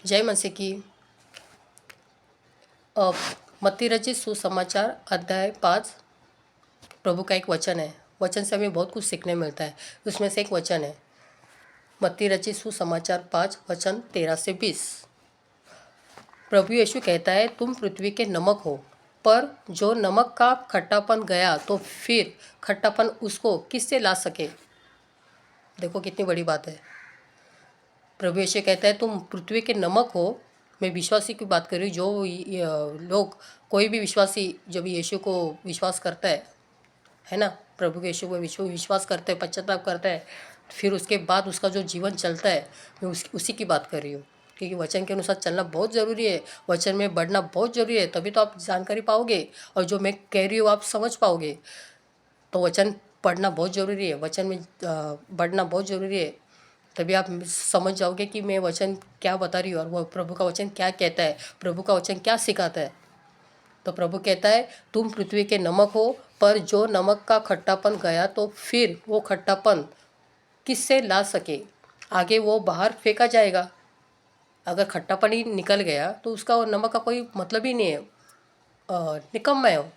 जय मसीह की। अ, मत्ती रचित सुसमाचार अध्याय 5 प्रभु का एक वचन है। वचन से हमें बहुत कुछ सीखने मिलता है। उसमें से एक वचन है मत्ती रचित सुसमाचार 5 वचन 13 से 20। प्रभु यीशु कहता है, तुम पृथ्वी के नमक हो, पर जो नमक का खट्टापन गया तो फिर खट्टापन उसको किससे ला सके। देखो कितनी बड़ी बात है। प्रभु यीशु कहता है तुम पृथ्वी के नमक हो। मैं विश्वासी की बात कर रही हूँ। जो लोग, कोई भी विश्वासी जब यीशु को विश्वास करता है ना, प्रभु के यीशु को विश्वास करते हैं, पश्चाताप करता है, फिर उसके बाद उसका जो जीवन चलता है, मैं उसी की बात कर रही हूँ। क्योंकि वचन के अनुसार चलना बहुत ज़रूरी है, वचन में बढ़ना बहुत ज़रूरी है, तभी तो आप जानकारी पाओगे और जो मैं कह रही हूँ आप समझ पाओगे। तो वचन पढ़ना बहुत ज़रूरी है, वचन में बढ़ना बहुत ज़रूरी है, तभी आप समझ जाओगे कि मैं वचन क्या बता रही हूँ और वो प्रभु का वचन क्या कहता है, प्रभु का वचन क्या सिखाता है। तो प्रभु कहता है तुम पृथ्वी के नमक हो, पर जो नमक का खट्टापन गया तो फिर वो खट्टापन किससे ला सके, आगे वो बाहर फेंका जाएगा। अगर खट्टापन ही निकल गया तो उसका नमक का कोई मतलब ही नहीं है, निकम्मा है वो,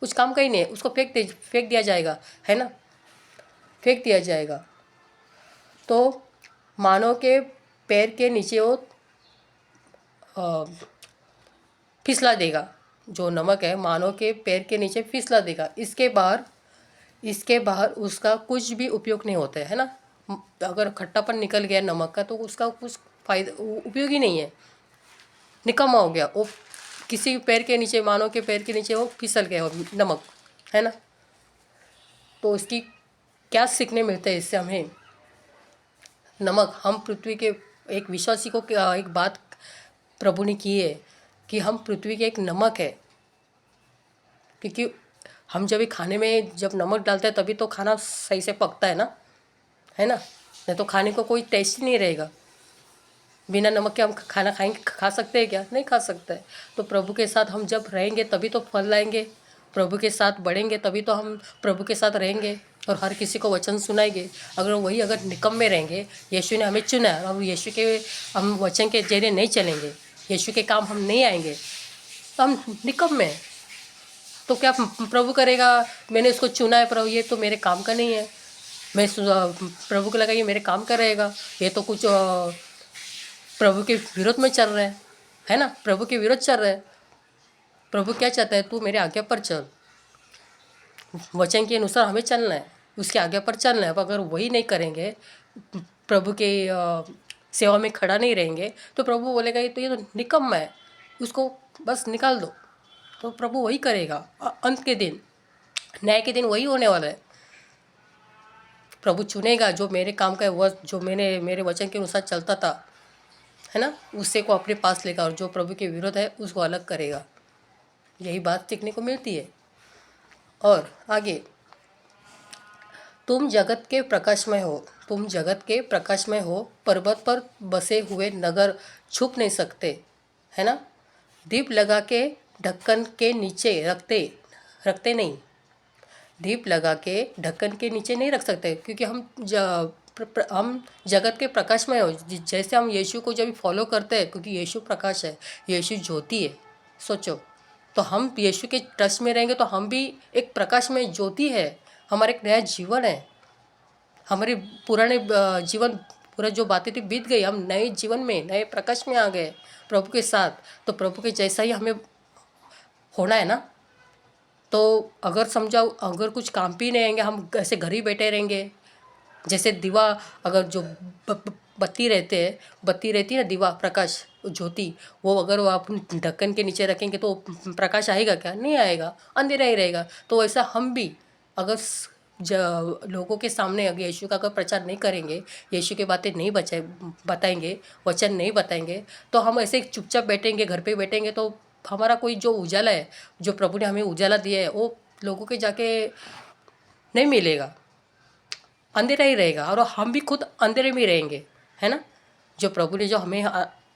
कुछ काम का ही नहीं है, उसको फेंक दिया जाएगा, है ना, फेंक दिया जाएगा। तो मानव के पैर के नीचे वो फिसला देगा। जो नमक है मानव के पैर के नीचे फिसला देगा। इसके बाहर उसका कुछ भी उपयोग नहीं होता है ना। अगर खट्टापन निकल गया नमक का तो उसका कुछ फायदा उपयोग ही नहीं है, निकम्मा हो गया वो। किसी पैर के नीचे, मानव के पैर के नीचे वो फिसल गया वो नमक, है ना। तो इसकी क्या सीखने मिलता है इससे हमें। नमक, हम पृथ्वी के, एक विश्वासी को एक बात प्रभु ने की है कि हम पृथ्वी के एक नमक है। क्योंकि हम जब भी खाने में जब नमक डालते हैं तभी तो खाना सही से पकता है ना। नहीं तो खाने को कोई टेस्ट ही नहीं रहेगा। बिना नमक के हम खाना खा सकते हैं क्या? नहीं खा सकते हैं। तो प्रभु के साथ हम जब रहेंगे तभी तो फल लाएंगे, प्रभु के साथ बढ़ेंगे तभी तो हम प्रभु के साथ रहेंगे और हर किसी को वचन सुनाएंगे। अगर निकम्मे रहेंगे, यीशु ने हमें चुना है, अब यीशु के हम वचन के जरिए नहीं चलेंगे, यीशु के काम हम नहीं आएंगे, तो हम निकम्मे हैं। तो क्या प्रभु करेगा, मैंने उसको चुना है, प्रभु ये तो मेरे काम का नहीं है, मैं प्रभु को लगा ये मेरे काम का रहेगा, ये तो कुछ प्रभु के विरोध में चल रहा है ना, प्रभु के विरोध चल रहा है। प्रभु क्या चाहता है, तू मेरे आज्ञा पर चल, वचन के अनुसार हमें चलना है, उसके आज्ञा पर चलना है। अब अगर वही नहीं करेंगे, प्रभु के सेवा में खड़ा नहीं रहेंगे, तो प्रभु बोलेगा ये तो निकम्मा है, उसको बस निकाल दो। तो प्रभु वही करेगा। अंत के दिन, न्याय के दिन वही होने वाला है। प्रभु चुनेगा जो मेरे काम का है, वह जो मेरे वचन के अनुसार चलता था, है ना, उससे को अपने पास लेगा, और जो प्रभु के विरोध है उसको अलग करेगा। यही बात सीखने को मिलती है। और आगे, तुम जगत के प्रकाशमय हो, तुम जगत के प्रकाशमय हो, पर्वत पर बसे हुए नगर छुप नहीं सकते, है ना। दीप लगा के ढक्कन के नीचे रखते नहीं, दीप लगा के ढक्कन के नीचे नहीं रख सकते, क्योंकि हम जगत के प्रकाश में हो। जैसे हम यीशु को जब फॉलो करते हैं, क्योंकि यीशु प्रकाश है, यीशु ज्योति है, सोचो। तो हम यीशु के ट्रस्ट में रहेंगे तो हम भी एक प्रकाश में ज्योति है, हमारा एक नया जीवन है। हमारे पुराने जीवन, पूरा जो बातें थी बीत गई, हम नए जीवन में, नए प्रकाश में आ गए प्रभु के साथ। तो प्रभु के जैसा ही हमें होना है ना। तो अगर समझाओ, अगर कुछ काम भी नहीं आएंगे, हम ऐसे घर ही बैठे रहेंगे। जैसे दिवा, अगर जो बत्ती रहती है ना, दिवा प्रकाश ज्योति, वो अगर वो आप ढक्कन के नीचे रखेंगे तो प्रकाश आएगा क्या? नहीं आएगा, अंधेरा ही रहेगा। तो वैसा हम भी अगर लोगों के सामने अगर यीशु का अगर प्रचार नहीं करेंगे, यीशु की बातें नहीं बताएंगे, वचन नहीं बताएंगे, तो हम ऐसे चुपचाप बैठेंगे, घर पे बैठेंगे, तो हमारा कोई जो उजाला है, जो प्रभु ने हमें उजाला दिया है, वो लोगों के जाके नहीं मिलेगा, अंधेरा ही रहेगा, और हम भी खुद अंधेरे में रहेंगे, है ना। जो प्रभु ने जो हमें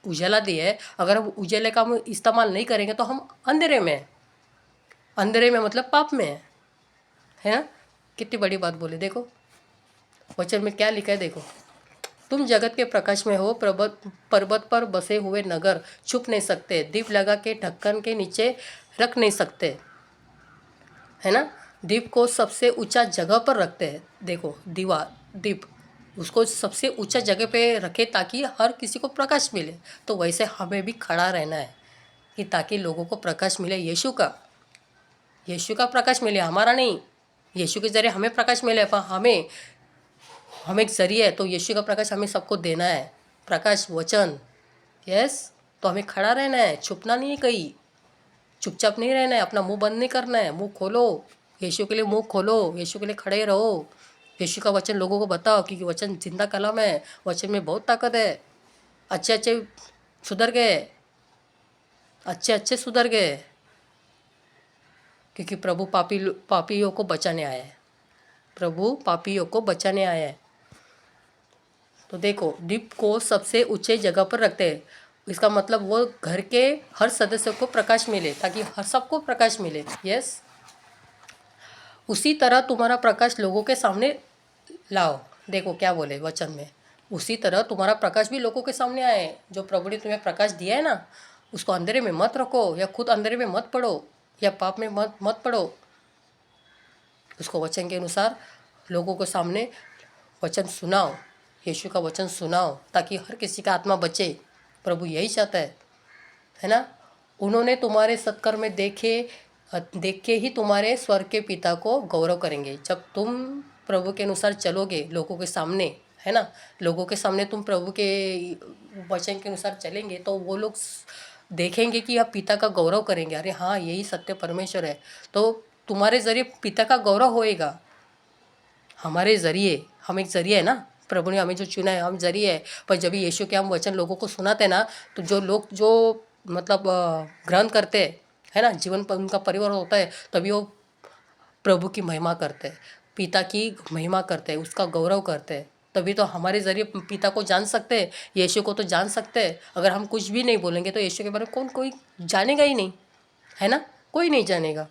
उजाला दिया है, अगर हम उजाले का हम इस्तेमाल नहीं करेंगे तो हम अंधेरे में हैं। अंधेरे में मतलब पाप में है ना। कितनी बड़ी बात बोली, देखो वचन में क्या लिखा है, देखो तुम जगत के प्रकाश में हो, पर्वत पर बसे हुए नगर छुप नहीं सकते, दीप लगा के ढक्कन के नीचे रख नहीं सकते, है ना। दीप को सबसे ऊंचा जगह पर रखते हैं, देखो दीप उसको सबसे ऊंचा जगह पे रखे ताकि हर किसी को प्रकाश मिले। तो वैसे हमें भी खड़ा रहना है कि ताकि लोगों को प्रकाश मिले, यीशु का प्रकाश मिले, हमारा नहीं। यीशु के जरिए हमें प्रकाश मिले, पर हम एक जरिए है, तो यीशु का प्रकाश हमें सबको देना है, प्रकाश वचन। यस, तो हमें खड़ा रहना है, छुपना नहीं है कहीं, चुपचाप नहीं रहना है, अपना मुंह बंद नहीं करना है, मुंह खोलो, यीशु के लिए मुंह खोलो, यीशु के लिए खड़े रहो, यीशु का वचन लोगों को बताओ, क्योंकि वचन जिंदा कलम है, वचन में बहुत ताकत है। अच्छे अच्छे सुधर गए, अच्छे अच्छे सुधर गए, क्योंकि प्रभु पापियों को बचाने आया है, प्रभु पापियों को बचाने आया है। तो देखो, दीप को सबसे ऊंचे जगह पर रखते हैं, इसका मतलब वो घर के हर सदस्य को प्रकाश मिले, ताकि हर सबको प्रकाश मिले। यस, उसी तरह तुम्हारा प्रकाश लोगों के सामने लाओ। देखो क्या बोले वचन में, उसी तरह तुम्हारा प्रकाश भी लोगों के सामने आए। जो प्रभु ने तुम्हें प्रकाश दिया है ना, उसको अंधेरे में मत रखो, या खुद अंधेरे में मत पड़ो, या पाप में मत पड़ो। उसको वचन के अनुसार लोगों के सामने वचन सुनाओ, यीशु का वचन सुनाओ, ताकि हर किसी का आत्मा बचे। प्रभु यही चाहता है ना। उन्होंने तुम्हारे सत्कर्म में देख के ही तुम्हारे स्वर्ग के पिता को गौरव करेंगे। जब तुम प्रभु के अनुसार चलोगे लोगों के सामने, है ना, लोगों के सामने तुम प्रभु के वचन के अनुसार चलेंगे, तो वो लोग देखेंगे कि आप पिता का गौरव करेंगे, अरे हाँ यही सत्य परमेश्वर है। तो तुम्हारे जरिए पिता का गौरव होएगा, हमारे ज़रिए। हम एक ज़रिए है ना, प्रभु ने हमें जो चुना है, हम ज़रिए है। पर जब यीशु के हम वचन लोगों को सुनाते हैं ना, तो जो लोग जो मतलब ग्रहण करते हैं, है ना, जीवन पर उनका परिवर्तन होता है, तभी वो प्रभु की महिमा करते हैं, पिता की महिमा करते हैं, उसका गौरव करते हैं। तभी तो हमारे ज़रिए पिता को जान सकते हैं, यीशु को तो जान सकते हैं। अगर हम कुछ भी नहीं बोलेंगे तो यीशु के बारे में कोई जानेगा ही नहीं, है ना, कोई नहीं जानेगा।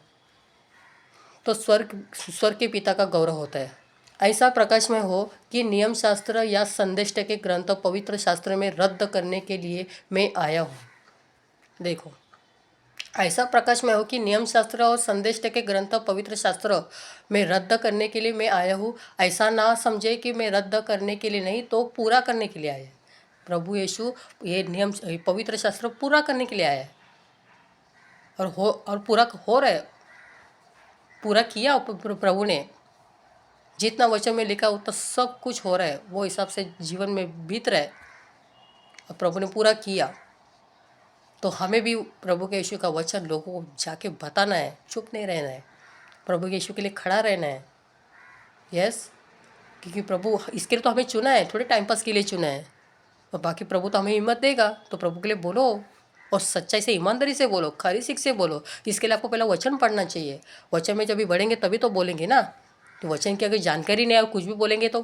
तो स्वर्ग के पिता का गौरव होता है। ऐसा प्रकाश में हो कि नियम शास्त्र या संदेष्ट के ग्रंथ पवित्र शास्त्र में रद्द करने के लिए मैं आया हूँ। देखो, ऐसा प्रकाश में हो कि नियम शास्त्र और संदेष्ट के ग्रंथ पवित्र शास्त्र में रद्द करने के लिए मैं आया हूँ। ऐसा ना समझे कि मैं रद्द करने के लिए नहीं, तो पूरा करने के लिए आया है। प्रभु यीशु ये नियम पवित्र शास्त्र पूरा करने के लिए आया है, और पूरा हो रहा है, पूरा किया प्रभु ने। जितना वचन में लिखा उतना सब कुछ हो रहा है, वो हिसाब से जीवन में बीत रहा है, और प्रभु ने पूरा किया। तो हमें भी प्रभु के यीशु का वचन लोगों को जाके बताना है, चुप नहीं रहना है, प्रभु के यीशु के लिए खड़ा रहना है। यस, क्योंकि प्रभु इसके लिए तो हमें चुना है, थोड़े टाइम पास के लिए चुना है। और बाकी प्रभु तो हमें हिम्मत देगा, तो प्रभु के लिए बोलो, और सच्चाई से ईमानदारी से बोलो, खरी सीख से बोलो। इसके लिए आपको पहला वचन पढ़ना चाहिए। वचन में जब भी बढ़ेंगे तभी तो बोलेंगे ना। तो वचन की अगर जानकारी नहीं है और कुछ भी बोलेंगे तो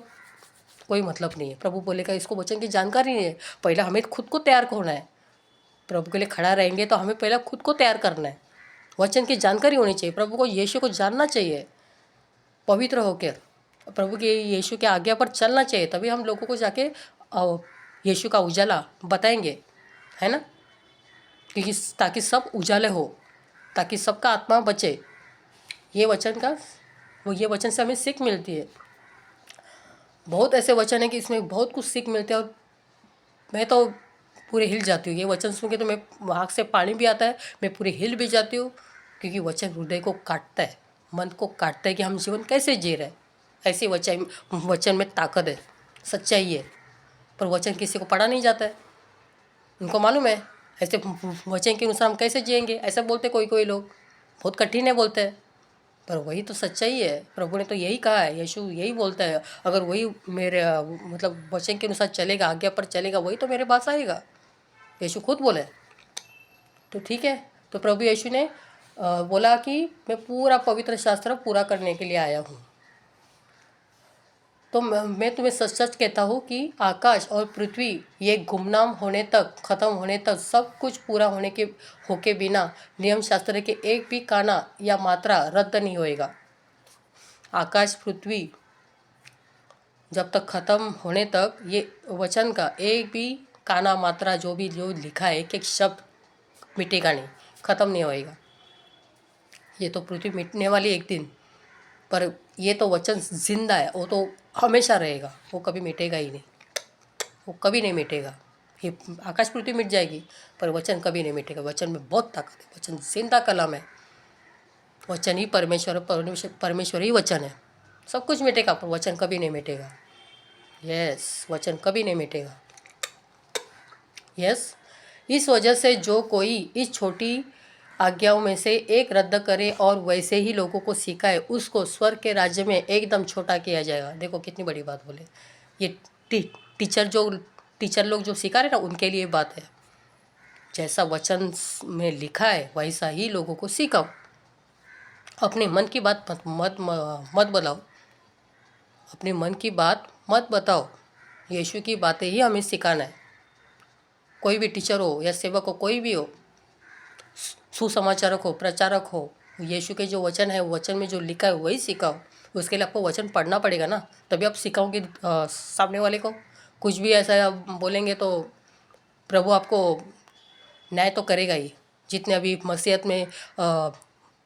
कोई मतलब नहीं है। प्रभु बोलेगा इसको वचन की जानकारी नहीं है, पहले हमें खुद को तैयार होना है। प्रभु के लिए खड़ा रहेंगे तो हमें पहले खुद को तैयार करना है, वचन की जानकारी होनी चाहिए, प्रभु को यीशु को जानना चाहिए, पवित्र होकर प्रभु के यीशु के आज्ञा पर चलना चाहिए। तभी हम लोगों को जाके यीशु का उजाला बताएंगे, है ना, क्योंकि ताकि सब उजाले हो, ताकि सबका आत्मा बचे। ये वचन से हमें सीख मिलती है। बहुत ऐसे वचन है कि इसमें बहुत कुछ सीख मिलती है, और मैं तो पूरे हिल जाती हूँ। ये वचन सुन के तो मैं आँख से पानी भी आता है, मैं पूरे हिल भी जाती हूँ, क्योंकि वचन हृदय को काटता है, मन को काटता है कि हम जीवन कैसे जी रहे हैं। ऐसे वचन में ताकत है, सच्चाई है। पर वचन किसी को पढ़ा नहीं जाता है, उनको मालूम है ऐसे वचन के अनुसार हम कैसे जिएंगे, ऐसा बोलते कोई कोई लोग, बहुत कठिन है बोलते हैं। पर वही तो सच्चाई है, प्रभु ने तो यही कहा है, यीशु यही बोलता है, अगर वही मेरे मतलब वचन के अनुसार चलेगा, आज्ञा पर चलेगा, वही तो मेरे पास आएगा, यीशु खुद बोले। तो ठीक है, तो प्रभु यीशु ने बोला कि मैं पूरा पवित्र शास्त्र पूरा करने के लिए आया हूँ। तो मैं तुम्हें सच सच कहता हूँ कि आकाश और पृथ्वी ये गुमनाम होने तक, ख़त्म होने तक, सब कुछ पूरा होके बिना नियम शास्त्र के एक भी काना या मात्रा रद्द नहीं होएगा। आकाश पृथ्वी जब तक ख़त्म होने तक ये वचन का एक भी काना मात्रा जो लिखा है, एक एक शब्द मिटेगा नहीं, ख़त्म नहीं होएगा। ये तो पृथ्वी मिटने वाली एक दिन, पर ये तो वचन जिंदा है, वो तो हमेशा रहेगा, वो कभी मिटेगा ही नहीं, वो कभी नहीं मिटेगा। ये आकाश पृथ्वी मिट जाएगी पर वचन कभी नहीं मिटेगा। वचन में बहुत ताकत है, वचन जिंदा कलम है, वचन ही परमेश्वर ही वचन है। सब कुछ मिटेगा पर वचन कभी नहीं मिटेगा। यस, वचन कभी नहीं मिटेगा। यस, इस वजह से जो कोई इस छोटी आज्ञाओं में से एक रद्द करे और वैसे ही लोगों को सिखाए, उसको स्वर्ग के राज्य में एकदम छोटा किया जाएगा। देखो कितनी बड़ी बात बोले। ये टीचर लोग जो सिखा रहे ना, उनके लिए बात है। जैसा वचन में लिखा है वैसा ही लोगों को सिखाओ। अपने मन की बात मत बताओ, अपने मन की बात मत बताओ। यीशु की बातें ही हमें सिखाना है। कोई भी टीचर हो या सेवक हो, कोई भी हो, सुसमाचारक हो, प्रचारक हो, यीशु के जो वचन है, वचन में जो लिखा है वही सिखाओ। उसके लिए आपको वचन पढ़ना पड़ेगा ना, तभी आप सिखाओगे सामने वाले को। कुछ भी ऐसा बोलेंगे तो प्रभु आपको न्याय तो करेगा ही। जितने अभी मसीहत में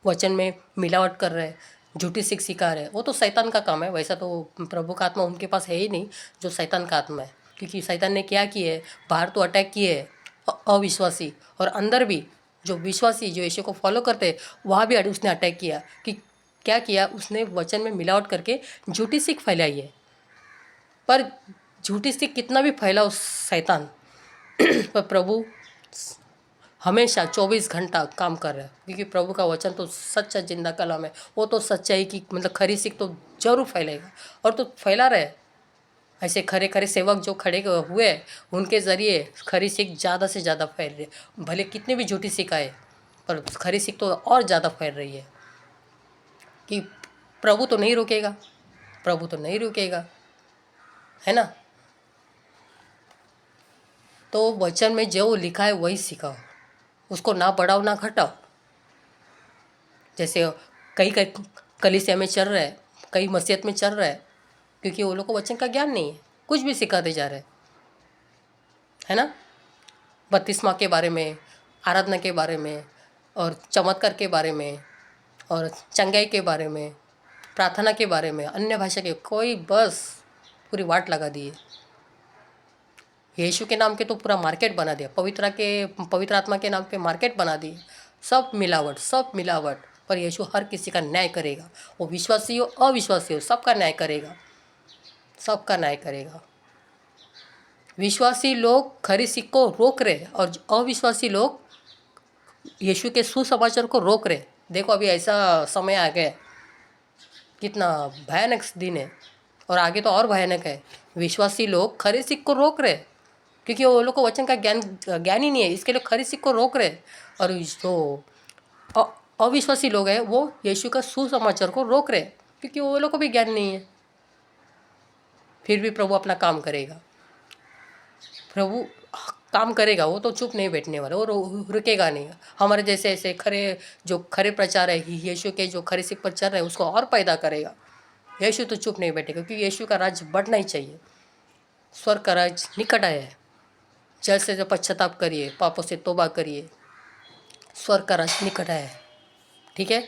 वचन में मिलावट कर रहे हैं, झूठी सीख सिखा रहे हैं, वो तो शैतान का काम है। वैसा तो प्रभु का आत्मा उनके पास है ही नहीं जो शैतान का आत्मा है। क्योंकि शैतान ने क्या किया है, बाहर तो अटैक किए है अविश्वासी, और अंदर भी जो विश्वासी, जो यीशु को फॉलो करते हैं, वहाँ भी उसने अटैक किया। कि क्या किया उसने, वचन में मिलावट करके झूठी सीख फैलाई है। पर झूठी सीख कितना भी फैलाओ शैतान, पर प्रभु हमेशा 24 घंटा काम कर रहा है। क्योंकि प्रभु का वचन तो सच्चा जिंदा कलम है। वो तो सच्चाई की मतलब खरी सीख तो जरूर फैलेगा, और तो फैला रहे। ऐसे खरे खरे सेवक जो खड़े हुए उनके ज़रिए खरी सीख ज़्यादा से ज़्यादा फैल रही है। भले कितनी भी झूठी सीख आए, पर खरी सीख तो और ज़्यादा फैल रही है। कि प्रभु तो नहीं रुकेगा, प्रभु तो नहीं रुकेगा, है ना। तो वचन में जो लिखा है वही सिखाओ, उसको ना बढ़ाओ ना घटाओ। जैसे कई कलीसिया में चल रहा है, कई मसीहत में चल रहा है, क्योंकि वो लोग को वचन का ज्ञान नहीं है, कुछ भी सिखाते जा रहे हैं, है ना। बपतिस्मा के बारे में, आराधना के बारे में, और चमत्कार के बारे में, और चंगाई के बारे में, प्रार्थना के बारे में, अन्य भाषा के, कोई बस पूरी वाट लगा दी है। यीशु के नाम के तो पूरा मार्केट बना दिया, पवित्र आत्मा के नाम पे मार्केट बना दी। सब मिलावट, सब मिलावट। पर यीशु हर किसी का न्याय करेगा। वो विश्वासी हो अविश्वासी हो, सबका न्याय करेगा, सबका न्याय करेगा। विश्वासी लोग खरी सीख को रोक रहे और अविश्वासी लोग यीशु के सुसमाचार को रोक रहे। देखो अभी ऐसा समय आ गया, कितना भयानक दिन है, और आगे तो और भयानक है। विश्वासी लोग खरी सीख को रोक रहे क्योंकि वो लोग को वचन का ज्ञान ही नहीं है, इसके लिए खरी सीख को रोक रहे। और जो अविश्वासी लोग हैं वो यीशु का सुसमाचार को रोक रहे क्योंकि वो लोग को भी ज्ञान नहीं है। फिर भी प्रभु अपना काम करेगा, प्रभु काम करेगा। वो तो चुप नहीं बैठने वाला, वो रुकेगा नहीं। हमारे जैसे ऐसे जो खरे प्रचार है, यीशु के जो खरे सीख पर चल रहे हैं, उसको और पैदा करेगा। यीशु तो चुप नहीं बैठेगा, क्योंकि यीशु का राज बढ़ना ही चाहिए। स्वर्ग का राज निकट आया है। जल्द से जल्द पश्चाताप करिए, पापों से तौबा करिए, स्वर्ग का राज निकट आया है। ठीक है।